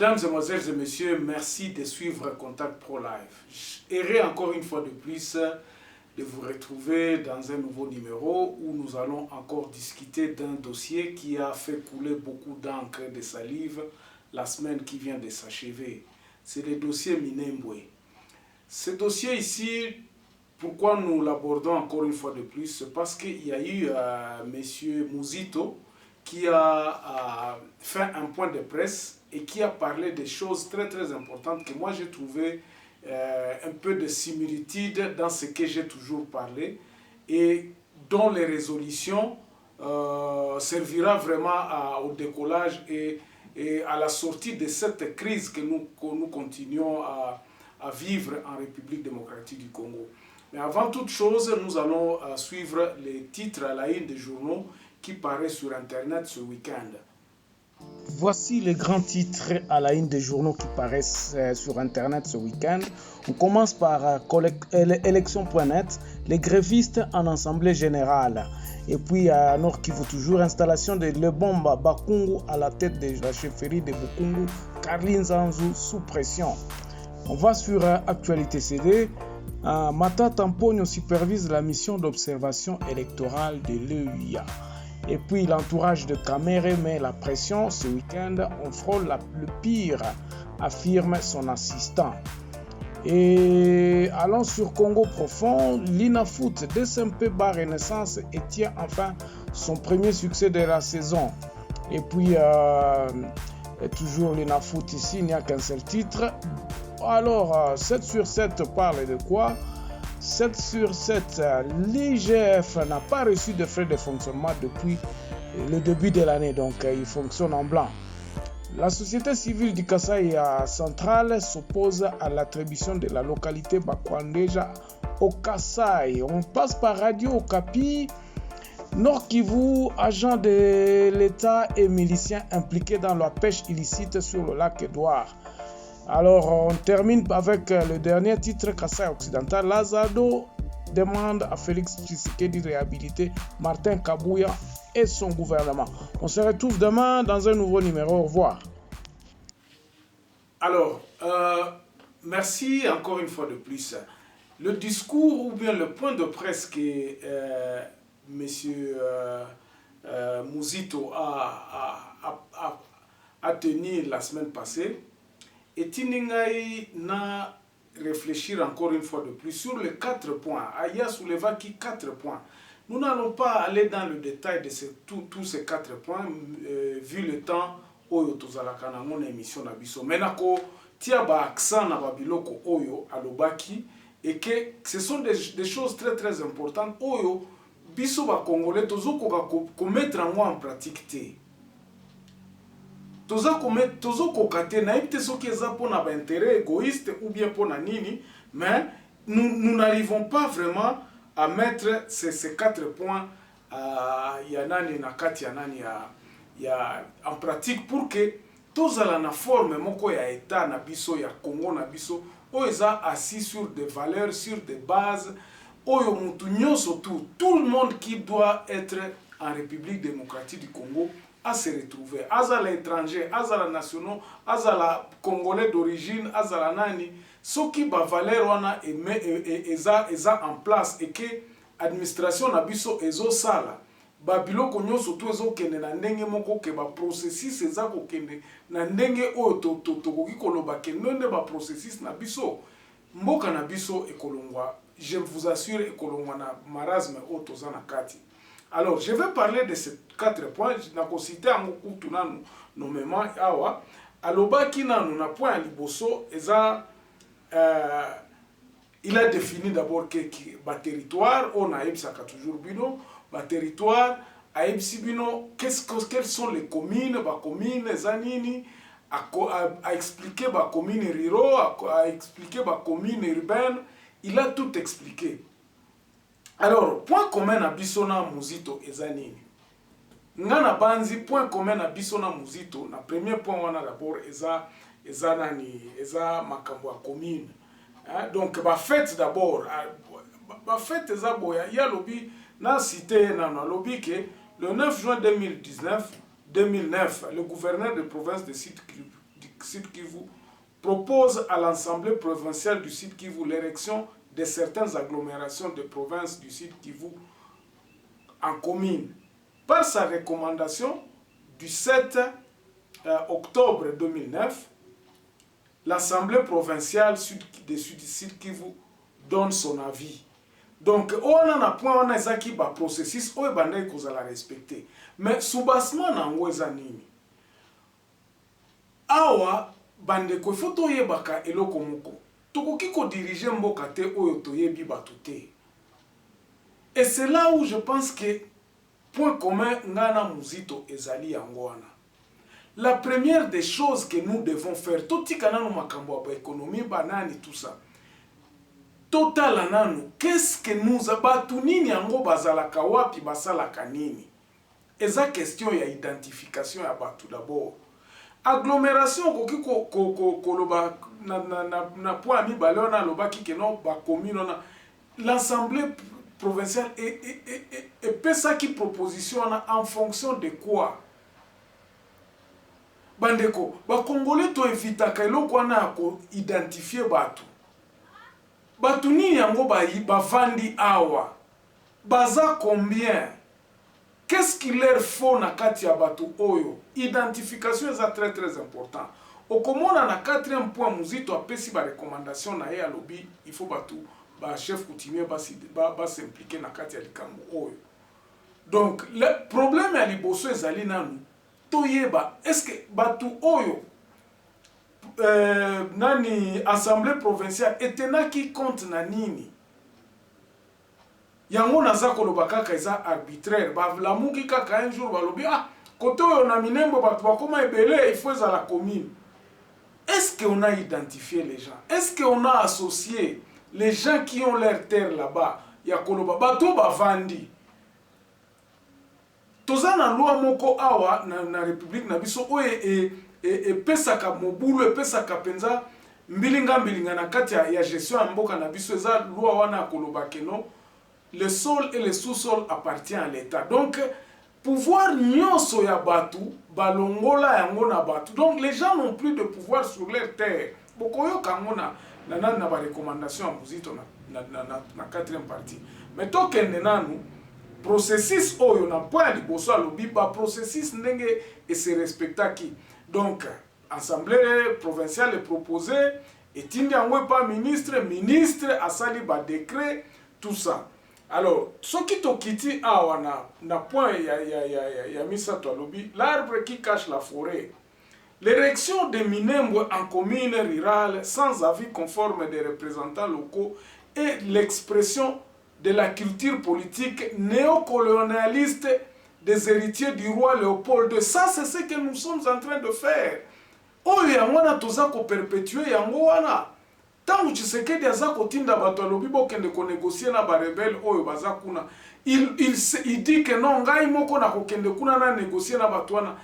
Mesdames, Mesdemoiselles et Messieurs, merci de suivre Contact Pro Live. Heureux encore une fois de plus de vous retrouver dans un nouveau numéro où nous allons encore discuter d'un dossier qui a fait couler beaucoup d'encre et de salive la semaine qui vient de s'achever. C'est le dossier Minembwe. Ce dossier ici, pourquoi nous l'abordons encore une fois de plus, c'est parce qu'il y a eu M. Muzito qui a fait un point de presse et qui a parlé des choses très très importantes que moi j'ai trouvé un peu de similitude dans ce que j'ai toujours parlé et dont les résolutions servira vraiment au décollage et à la sortie de cette crise que nous continuons à vivre en République démocratique du Congo. Mais avant toute chose, nous allons suivre les titres à la une des journaux qui paraissent sur Internet ce week-end. Voici les grands titres à la une des journaux qui paraissent sur Internet ce week-end. On commence par élection.net, les grévistes en assemblée générale. Et puis à Nord Kivu toujours, installation de Lebomba Bakungu à la tête de la chefferie de Bukungu, Karlin Zanzu sous pression. On va sur Actualité CD. Mata Tamponio supervise la mission d'observation électorale de l'EUIA. Et puis l'entourage de Kamere met la pression. Ce week-end, on frôle le pire, affirme son assistant. Et allons sur Congo profond. L'INAFOOT DSMP bat Renaissance et tient enfin son premier succès de la saison. Et puis, toujours l'INAFOOT ici, il n'y a qu'un seul titre. Alors, 7 sur 7 parle de quoi ? 7 sur 7, l'IGF n'a pas reçu de frais de fonctionnement depuis le début de l'année, donc il fonctionne en blanc. La société civile du Kasaï central s'oppose à l'attribution de la localité Bakwandeja au Kasaï. On passe par Radio Okapi. Nord Kivu, agents de l'État et miliciens impliqués dans la pêche illicite sur le lac Édouard. Alors, on termine avec le dernier titre, Kasaï occidental. Lazado demande à Félix Tshisekedi de réhabiliter Martin Kabouya et son gouvernement. On se retrouve demain dans un nouveau numéro. Au revoir. Alors, merci encore une fois de plus. Le discours ou bien le point de presse que M. Muzito a tenu la semaine passée, et Tiningaï n'a réfléchir encore une fois de plus sur les 4 points. Aya souleva qui 4 points. Nous n'allons pas aller dans le détail de tous ces 4 points, vu le temps oyo tozalaka na mon émission na biso. Menako tia ba accent na babiloko oyo alobaki et que ce sont des choses très très importantes oyo biso ba congolais tozokoka mettre en pratique te. Tozokoka te na ite soki eza pona ba intérêt égoïste ou bien pona nini, mais nous n'arrivons pas vraiment à mettre ces 4 points yanani na kati yanani en pratique pour que tozala na forme moko ya état na biso ya Congo na biso oyo eza assis sur des valeurs, sur des bases oyo mutu nyonso tout le monde qui doit être en République démocratique du Congo à se retrouver. Azala étranger, azala nationaux, azala congolais d'origine, azala nani, soki ba valeur wana eza en place et que administration na biso ezo sala. Ba biloko nyonso to ezo kende na ndenge moko ke ba processus eza ko kende na ndenge oyo tokoki koloba ke nonde ba processus na biso mboka na biso ekolongwa. Je vous assure ekolongwa na marasme oyo toza na kati. Alors, je vais parler de ces 4 points. Je n'ai cité en beaucoup nommément awa. Alobaki nanu na point liboso eza il a défini d'abord que ba territoire on a ebsaka toujours bino ba territoire a ebsi bino quelles sont les communes ba communes zanini a expliqué ba communes ruraux a expliqué ba communes urbaines, il a tout expliqué. Alors, point commun na biso na Muzito eza nini? Ngana banzi point commun na biso na Muzito, na premier point wana d'abord eza makambo ya commune. Donc ba fête d'abord, ba fête eza boya ya lobi na cité na lobi que le 9 juin 2009, le gouverneur de province de Sud Kivu propose à l'Assemblée provinciale du Sud Kivu l'érection de certaines agglomérations de provinces du Sud Kivu en commune. Par sa recommandation du 7 octobre 2009, l'Assemblée provinciale de Sud Kivu donne son avis. Donc, on a un point, on a un processus, on a respecté. Mais, soubassement, on a nini. Awa, bande ko foto yebaka eloko moko. Tokoki ko diriger mboka te oyo toyebi batute. Et c'est là où je pense que point commun ngana muzito ezali yango wana. La première des choses que nous devons faire, tout tikana no makambo ba économie banani tout ça. Total ananu, qu'est-ce que nous abatu nini yango bazalaka wapi basalaka nini? Eza question ya identification ya batu d'abord. Agglomération koki koloba na point mi balona lobaki ke non ba commune na l'Assemblée provinciale et pesa qui proposition en fonction de quoi? Bandeko, ba Congolais to evitaka eloko wana ko identifier batu. Batu nini yango ba vandi awa? Baza combien? Qu'est-ce qu'il leur faut na kati ya batu oyo? Identification est très très important. Okomona na quatrième point muzito apesi ba recommandation na ye alobi, il faut batu ba chef coutumier ba s'impliquer na kati ya likambo oyo. Donc le problème ya liboso ezali nanu toyeba est-ce que batu oyo nani assemblée provinciale etenaki compte na nini? Yango naza koloba kaka eza arbitraire. Bavlamuki kaka un jour balobi kote oyo na Minembwe batu bakoma ebele il faut eza la commune. Est-ce qu'on a identifié les gens? Est-ce qu'on a associé les gens qui ont leur terre là-bas? Ya koloba batu bavandi. Toza na loi moko awa na République na biso oye pesaka mobulu pesaka penza mbilinga na kati ya gestion ya mboka na biso eza loi wana koloba keno le sol et le sous-sol appartient à l'État. Donc pouvoir nyonso ya batu balongola yango na batu. Donc les gens n'ont plus de pouvoir sur leur terre. Bokoyo kango na ba recommandation en muzito na quatrième partie. Mais tokende nanu processus oyo na point liboso alobi ba processus ndenge et se respecta qui. Donc assemblée provinciale est proposée et tindi yango pas ministre asali ba décret tout ça. Alors ce qui tokiti awa na point ya misato alobi l'arbre qui cache la forêt. L'érection de Minembwe en commune rurale sans avis conforme des représentants locaux est l'expression de la culture politique néocolonialiste des héritiers du roi Léopold II. Ça, c'est ce que nous sommes en train de faire. Oyo yango wana toza ko perpétuer yango wana. Tangu Tshisekedi aza kotinda bato alobi bokende ko négocier na ba rebelle oyo baza kuna. Il dit que non ngai moko na kokende kuna na négocier na bato wana.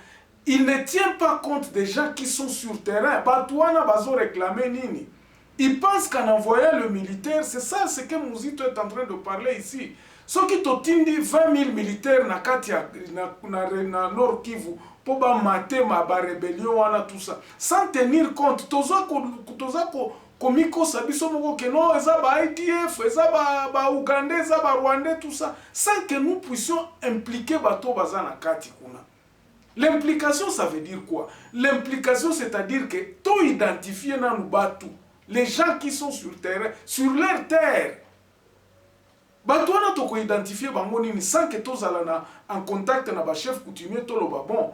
Il ne tient pas compte des gens qui sont sur terrain. Bato wana bazo réclamer nini? Il pense qu'en envoyant le militaire, c'est ça ce que Muzito est en train de parler ici. Ce qui totindi 20 000 militaires na kati na Nord Kivu pour ba mater ma ba rébellion wana tout ça. Sans tenir compte, toza ko komiko sabiso moko que non, eza ba IDF, eza ba Ougandais, eza ba Rwandais tout ça, sans que nous puissions impliquer bato baza na kati kuna. L'implication ça veut dire quoi? L'implication c'est-à-dire que to identifier na batu les gens qui sont sur terrain, sur leur terre. Bato wana to ko identifier bango nini sans que tozala en contact na ba chef coutumier to loba bon.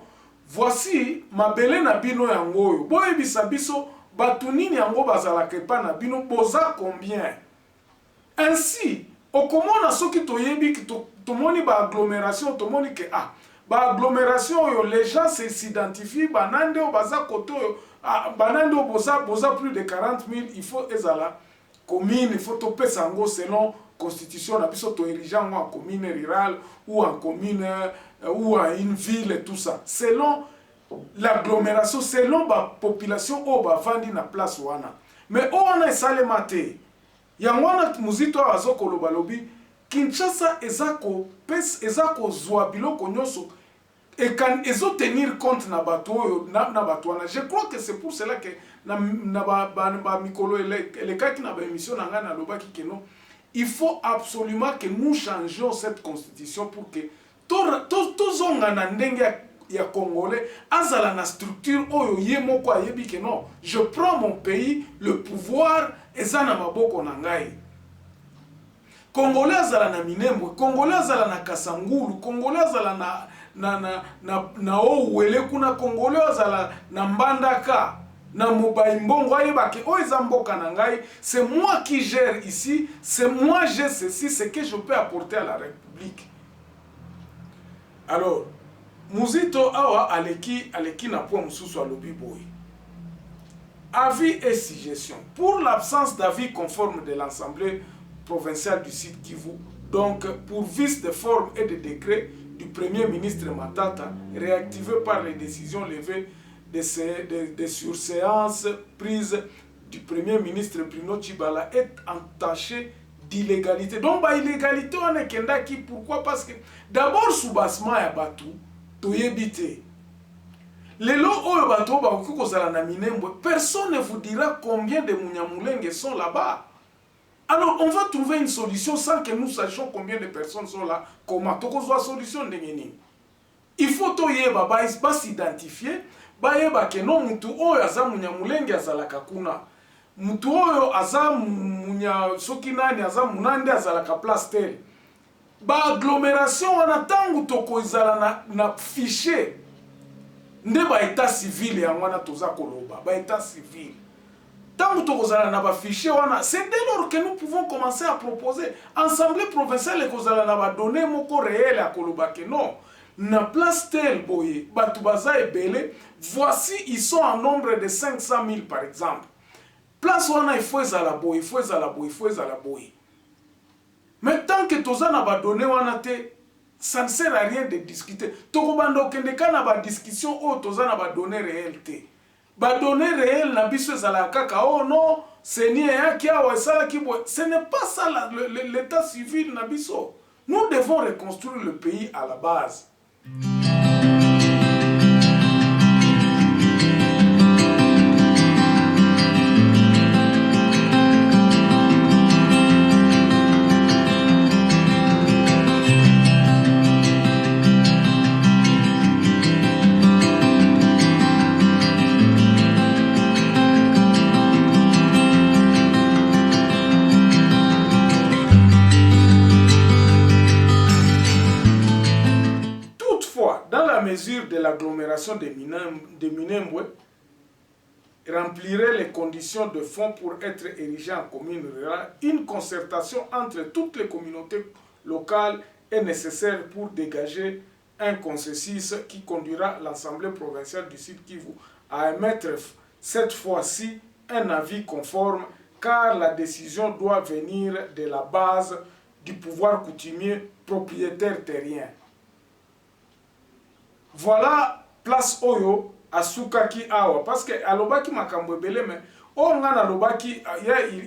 Voici mabele na bino yango oyo. Boye biso bato nini yango bazala kepa na bino boza combien? Ainsi, okomona soki toyebi ki tomoni ba agglomération tomoni ke ba agglomération les gens s'identifient banande o baza koto banande o boza plus de 40 000 il faut ezala commune il faut topé sango selon constitution na biso to érigeant en commune rurale ou en commune ou à une ville et tout ça selon l'agglomération selon la population o ba vandi na place wana mais o wana esalema te yango wana muzito azokoloba lobi Kinshasa ezako zwa biloko nyonso et quand ils ont tenir compte na bato na batwana, je crois que c'est pour cela que na ba mikolo les cas qui na ba émission na ngana lobaki que non, il faut absolument que nous changions cette constitution pour que tous ngana ndenge ya congolais azala na structure oyo ye moko ayebi que non, je prends mon pays, le pouvoir eza na maboko na ngai. Congolais azala na Minembwe, Congolais azala na Kasangulu, Congolais azala na Ouwele kuna, Congolais azala na Mbandaka, na Mobai Mbongo ayebake o eza mboka na ngai, c'est moi qui gère ici, c'est moi j'ai ceci, c'est que je peux apporter à la République. Alors Muzito awa aleki na point mususu alobi boy. Avis et suggestion. Pour l'absence d'avis conforme de l'Assemblée provinciale du Sud Kivu, donc pour vice de forme et de décret du Premier ministre Matata, réactivé par les décisions levées de surséances prises du Premier ministre Bruno Tshibala, est entaché d'illégalité. Donc, illégalité, on est kendaki. Pourquoi? Parce que d'abord, sous bassement ya batu, toyebite. Lelo oyo bato ba kozala na Minembwe, personne ne vous dira combien de Munyamulenge sont là-bas. Alors on va trouver une solution sans que nous sachions combien de personnes sont là. Comment tokozwa solution ndenge nini? Il faut toyeba ba s'identifier, ba yeba ke no mutu oyo aza Munyamulenge azalaka kuna. Mutu oyo aza munya soki nani aza munande azalaka place tel. Ba agglomération wana tangu toko ezala na fichier. Nde ba état civil ya wana toza koloba, ba état civil. Tangu tokozala na ba fichier wana, c'est dès lors que nous pouvons commencer à proposer. Assemblée provinciale ekozala na ba données moko réel à koloba que non. Na place tel boye, batu baza ebele, voici ils sont en nombre de 500 000 par exemple. Place wana il faut ezala boye, il faut ezala boye, il faut ezala boye. Mais tant que toza na ba données wana te, ça ne sert à rien de discuter. Tokobanda okendeka na ba discussion o toza na ba données réelles te. Ba données réelles na biso ezala kaka oh non, c'est ni yaki awa sala ki boye. Ce n'est pas ça l'état civil na biso. Nous devons reconstruire le pays à la base. Mesure de l'agglomération de Minembwe remplirait les conditions de fonds pour être érigé en commune rurale, une concertation entre toutes les communautés locales est nécessaire pour dégager un consensus qui conduira l'Assemblée provinciale du Sud Kivu à émettre cette fois-ci un avis conforme, car la décision doit venir de la base du pouvoir coutumier propriétaire terrien. Voilà place oyo asukaki awa parce que alobaki makambo ebele mais ngana alobaki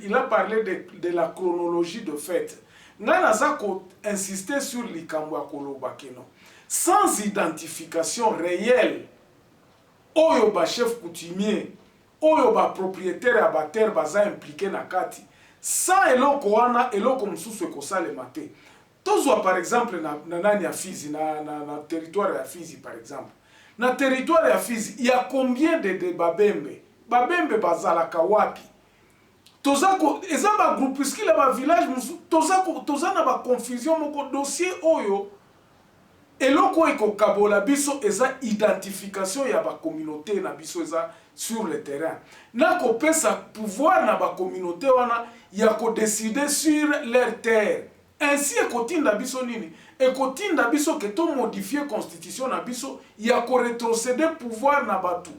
il a parlé de la chronologie de fait. Ngana zako insister sur likambo ya kolobaki non. Sans identification réelle oyo ba chef coutumier oyo ba propriétaire ya ba terre baza impliqué na kati. Sans eloko wana eloko mususu ekosalema te. Tozwa par exemple na nani ya Fizi na territoire ya Fizi par exemple. Na territoire ya Fizi, il y a combien de babembe? Babembe bazalaka wapi? Tozako eza ba groupuscule ba village toza na ba confusion moko dossier oyo eloko eko kabola biso eza identification ya ba communauté na biso eza sur le terrain. Na ko pesa pouvoir na ba communauté wana ya ko décider sur leur terre. Ainsi, ekotinda biso nini? Ekotinda biso que to modifier constitution na biso, ya ko rétrocéder pouvoir na batu.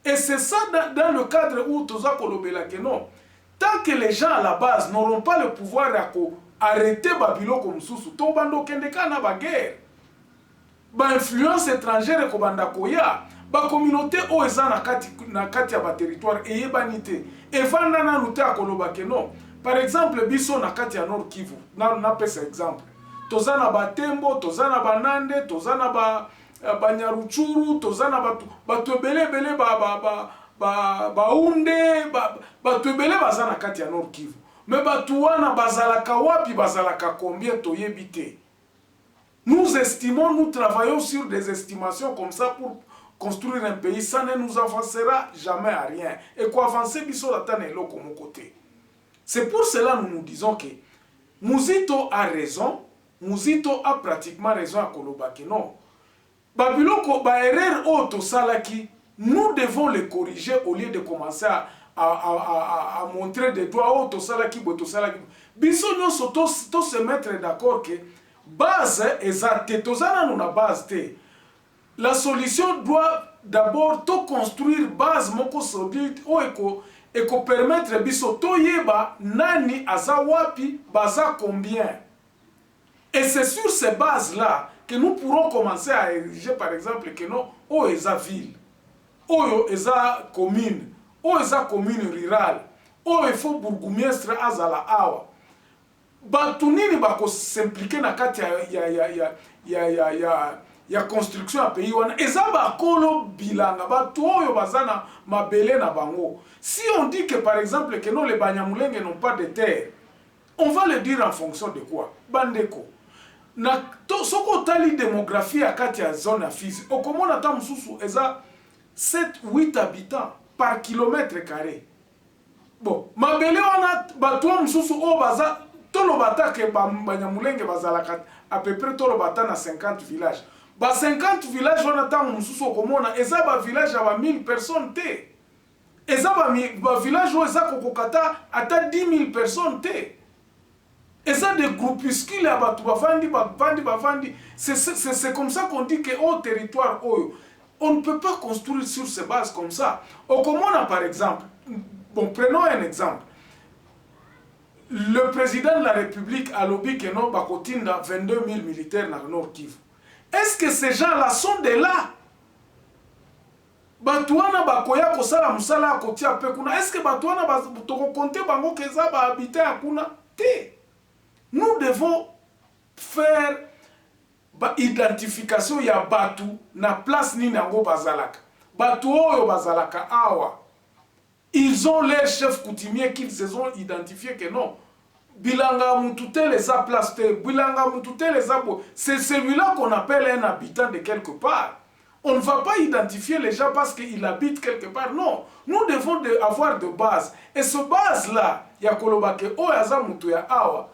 Et c'est ça dans le cadre où toza kolobela que non. Tant que les gens à la base n'auront pas le pouvoir ya ko arrêter babilo comme susu, to bando kendeka na ba guerre. Ba influence étrangère ko banda koya, ba communauté o eza na kati ya ba territoire eyebanité. Et vanda na luté akoloba que non. Par exemple, biso na kati ya Nord Kivu, na pesa exemple. Toza na ba Tembo, toza na ba Nande, toza na Banyaruchuru, tozana batu ebele baunde, batu ebele bazana kati ya Nord Kivu. Mais batu wana bazalaka wapi, bazalaka combien toyebi te. Nous estimons, nous travaillons sur des estimations comme ça pour construire un pays. Ça ne nous avancera jamais à rien. Et quoi avancer, biso la tane lo comme côté. C'est pour cela que nous disons que Muzito a raison. Muzito a pratiquement raison à Kolobaki. Non. Babiloko, ba erreur auto salaki, nous devons les corriger au lieu de commencer à montrer des doigts auto salaki, boto salaki. Biso nyonso to se mettre d'accord que base exacte, tozana nous na base te. La solution doit d'abord to construire base moko solide o eko permettre biso to yeba nani aza wapi, baza combien. Et c'est sur ces bases-là que nous pourrons commencer à ériger, par exemple, que non, o eza ville, o eza commune, o eza commune rurale, o il faut bourgmestre azala awa. Batu nini bako s'impliquer na kati ya construction ya pays wana eza bakolo bilanga batu oyo bazana mabele na bango. Si on dit que par exemple que non les Banyamulenge n'ont pas de terre, on va le dire en fonction de quoi? Bandeko. Na to soko tali démographie ya kati ya zone ya Fizi, okomona ta mususu eza 7-8 habitants par kilomètre carré. Bon, mabele wana batu mususu o baza tolo batake Banyamulenge bazalaka à peu près tolo batana 50 villages. Ba 50 villages wana ta mususu okomona eza ba village ya 1000 personnes te. Eza ba village o eza kokokata ata 10 000 personnes te. Et ça des groupuscules à Bafandi. C'est comme ça qu'on dit qu'au territoire, on ne peut pas construire sur ces bases comme ça. Au Comona, par exemple, bon, prenons un exemple. Le président de la République a lobby que non, Bakotinda 22 000 militaires dans le Nord Kivu. Est-ce que ces gens-là sont de là? Batouana Bakoya Kosala Musala Kotia Pekuna. Est-ce que Batouana Toko Konte Bango Keza ba habiter à Kuna? Té. Nous devons faire identification ya batu na place ni nango bazalaka. Batu oyo bazalaka awa. Ils ont leurs chefs coutumiers qu'ils se sont identifiés que non. Bilanga Mutute les a place te. Bilanga Mutute les a. C'est celui-là qu'on appelle un habitant de quelque part. On ne va pas identifier les gens parce qu'ils habitent quelque part. Non. Nous devons avoir de base. Et ce base-là, ya kolobake oyaza mutu ya awa.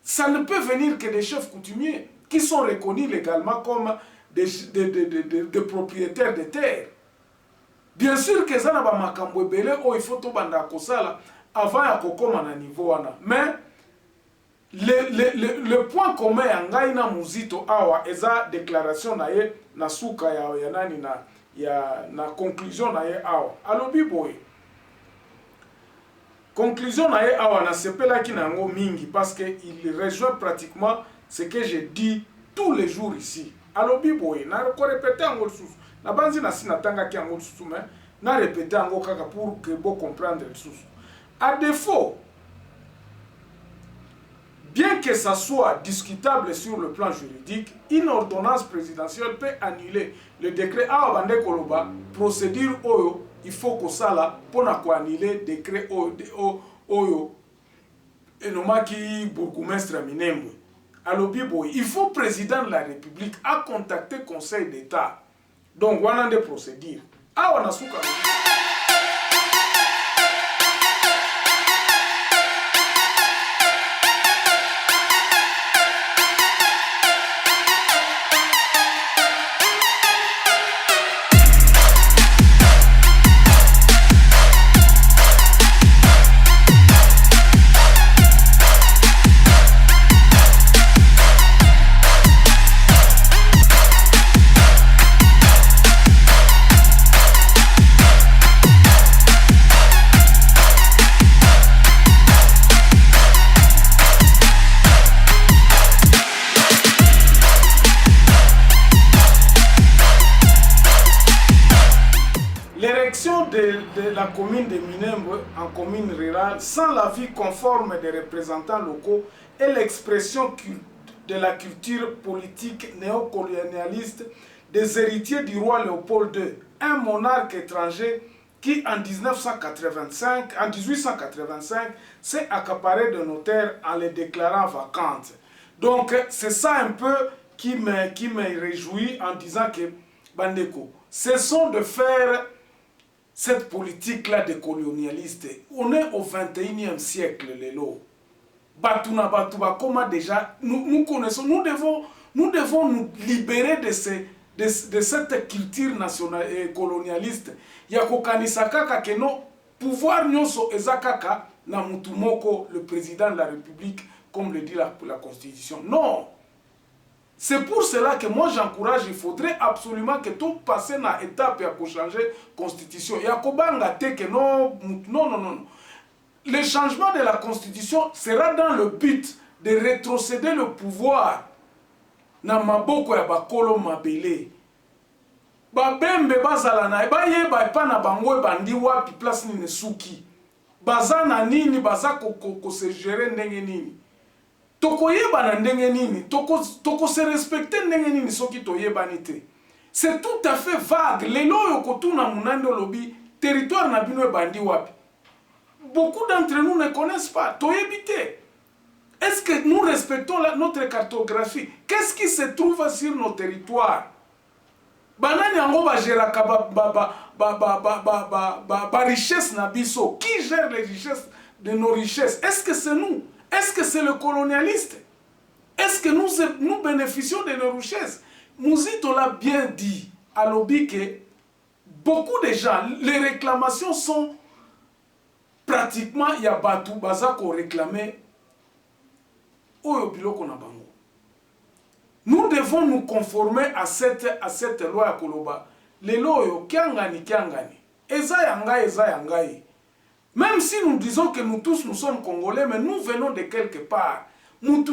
Ça ne peut venir que des chefs coutumiers qui sont reconnus légalement comme des propriétaires de terres. Bien sûr que ça n'a pas makambo belé ou il faut tout banda kosala avant ya kokoma na niveau wana. Mais le point commun ya ngai na Muzito awa eza déclaration na ye na suka ya nani na conclusion na ye awa. Alobi boy. Conclusion na ye awa na sepela ki nango mingi parce que il rejoint pratiquement ce que je dis tous les jours ici. Alobi boy na ko répéter ango susu. Na banzi na sinatanga ki ango susu mais na répéter ango kaka pour que bo comprendre susu. À défaut, bien que ça soit discutable sur le plan juridique, une ordonnance présidentielle peut annuler le décret awa bande koloba procédure oyo. Il faut que ça là pour annuler le décret oyo et nomaki bourgmestre Minembwe. Alobi boy, il faut président de la République a contacté Conseil d'État. Donc on a des procédures. Ah on a souka. De la commune de Minembwe en commune rurale sans l'avis conforme des représentants locaux et l'expression de la culture politique néocolonialiste des héritiers du roi Léopold II, un monarque étranger qui en 1885 s'est accaparé de nos terres en les déclarant vacantes. Donc c'est ça un peu qui me réjouit en disant que Bandeko, cessons de faire cette politique-là de colonialiste. On est au 21e siècle, Lélo. Batuna Batuba, comment déjà, nous connaissons, nous devons nous libérer de cette culture nationale et colonialiste. Yako kanisakaka que non pouvoir nyoso ezakaka na mutumoko, le président de la République, comme le dit la Constitution. Non. C'est pour cela que moi j'encourage, il faudrait absolument que tout passe na étape pour changer la Constitution. Yako banga te que non. Le changement de la Constitution sera dans le but de rétrocéder le pouvoir na maboko ya bakolo mabele. Babembe bazala na bayeba epa na bango bandi wapi place ni suki. Baza na nini baza ko se gérer ndenge nini. Toko yeba na ndenge nini, toko se respecter ndenge nini soki to yeba nite. C'est tout à fait vague. Lelo yokotuna munando lobi territoire na bino bandi wapi. Beaucoup d'entre nous ne connaissent pas. Est-ce que nous respectons notre cartographie? Qu'est-ce qui se trouve sur nos territoires? Banani ango ba geraka ba richesse na biso. Qui gère les richesses de nos richesses? Est-ce que c'est nous? Est-ce que c'est le colonialiste? Est-ce que nous bénéficions de nos richesses? Mouzito l'a bien dit à l'obi que beaucoup de gens, les réclamations sont pratiquement, il y a Batou Bazako réclamé Oyo Biloko na bango. Nous devons nous conformer à cette loi à Koloba. Les loyo kiangani. Eza yangai. Même si nous disons que nous tous nous sommes Congolais, mais nous venons de quelque part. Nous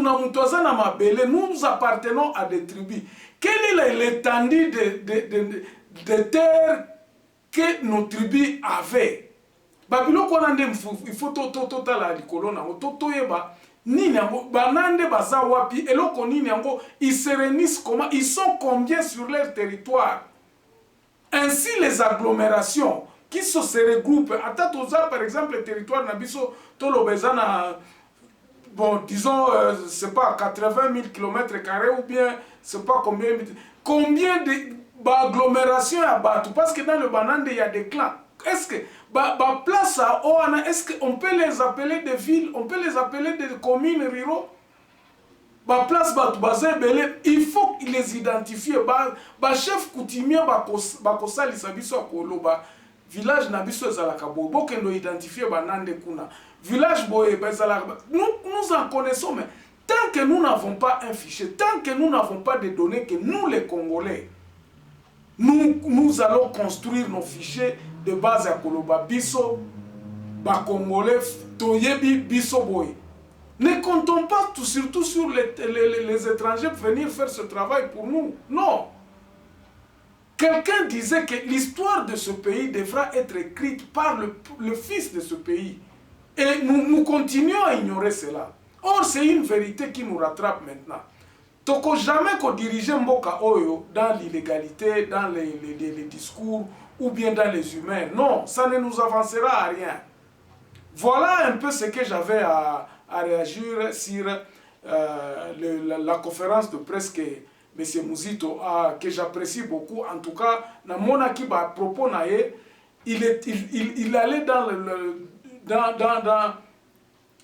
appartenons à des tribus. Quelle est l'étendue de terre que nos tribus avaient? Babiloko nande il faut totala likolo na toto yeba nini yango banande baza wapi eloko nini yango ils se réunissent comment, ils sont combien sur leur territoire. Ainsi les agglomérations qui se regroupent atatoza par exemple le territoire na biso tolobeza na bon disons c'est pas 80 000 km² ou bien c'est pas combien de agglomérations à Batou parce que dans le banande il y a des clans. Est-ce que place à Oana, est-ce qu'on peut les appeler des villes, on peut les appeler des communes ruraux? Place il faut les identifier. Chef coutumier bakosali sabiso akolo village nabiso ezalaka bo bokendo identifier banande kuna village boye bezalaka. Nous en connaissons, mais tant que nous n'avons pas un fichier, tant que nous n'avons pas de données que nous les Congolais nous allons construire nos fichiers de base à Koloba biso ba Congolais toyebi biso boy. Ne comptons pas surtout sur les étrangers pour venir faire ce travail pour nous. Non. Quelqu'un disait que l'histoire de ce pays devra être écrite par le fils de ce pays. Et nous continuons à ignorer cela. Or, c'est une vérité qui nous rattrape maintenant. Toko jamais qu'on dirige Mboka Oyo dans l'illégalité, dans les discours ou bien dans les humains. Non, ça ne nous avancera à rien. Voilà un peu ce que j'avais à réagir sur la conférence de presse que M. Mouzito que j'apprécie beaucoup. En tout cas, dans mon akiba propos nae, il allait dans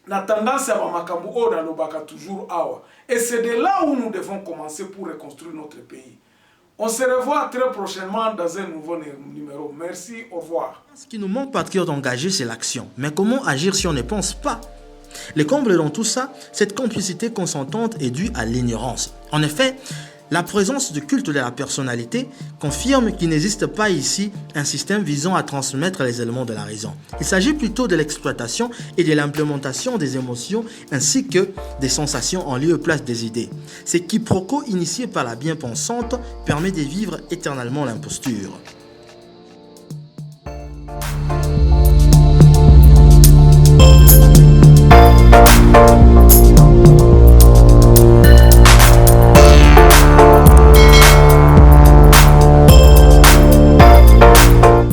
la tendance à Makambu dans le Baka toujours awa. Et c'est de là où nous devons commencer pour reconstruire notre pays. On se revoit très prochainement dans un nouveau numéro. Merci, au revoir. Ce qui nous manque patriotes engagés, c'est l'action. Mais comment agir si on ne pense pas? Le comble dans tout ça, cette complicité consentante est due à l'ignorance. En effet, la présence du culte de la personnalité confirme qu'il n'existe pas ici un système visant à transmettre les éléments de la raison. Il s'agit plutôt de l'exploitation et de l'implémentation des émotions ainsi que des sensations en lieu et place des idées. Ce quiproquo initié par la bien-pensante permet de vivre éternellement l'imposture.